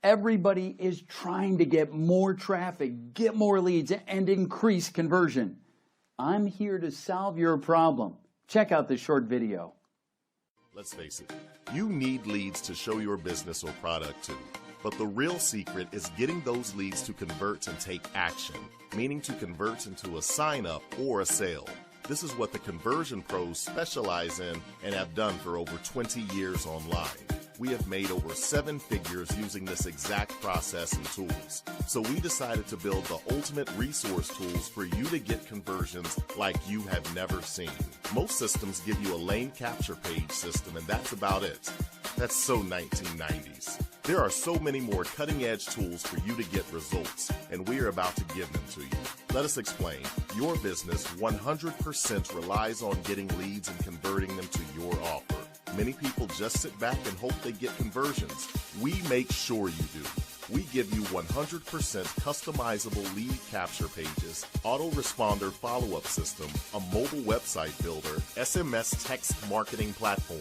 Everybody is trying to get more traffic, get more leads, and increase conversion. I'm here to solve your problem. Check out this short video. Let's face it, you need leads to show your business or product to. But the real secret is getting those leads to convert and take action, meaning to convert into a sign-up or a sale. This is what the conversion pros specialize in and have done for over 20 years online. We have made over 7 figures using this exact process and tools. So we decided to build the ultimate resource tools for you to get conversions like you have never seen. Most systems give you a lane capture page system, and that's about it. That's so 1990s. There are so many more cutting-edge tools for you to get results, and we are about to give them to you. Let us explain. Your business 100% relies on getting leads and converting them to your offer. Many people just sit back and hope they get conversions. We make sure you do. We give you 100% customizable lead capture pages, autoresponder follow-up system, a mobile website builder, SMS text marketing platform,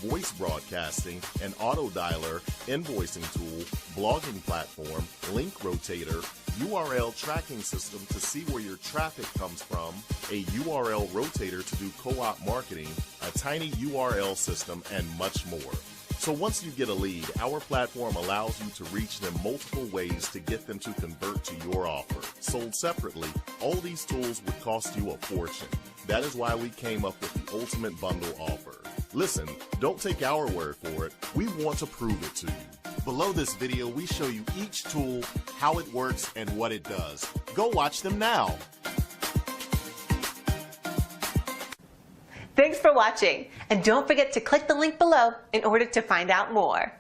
voice broadcasting, an auto dialer, invoicing tool, blogging platform, link rotator, URL tracking system to see where your traffic comes from, a URL rotator to do co-op marketing, a tiny URL system, and much more. So once you get a lead, our platform allows you to reach them multiple ways to get them to convert to your offer. Sold separately, all these tools would cost you a fortune. That is why we came up with the ultimate bundle offer. Listen, don't take our word for it. We want to prove it to you. Below this video, we show you each tool, how it works, and what it does. Go watch them now. Thanks for watching, and don't forget to click the link below in order to find out more.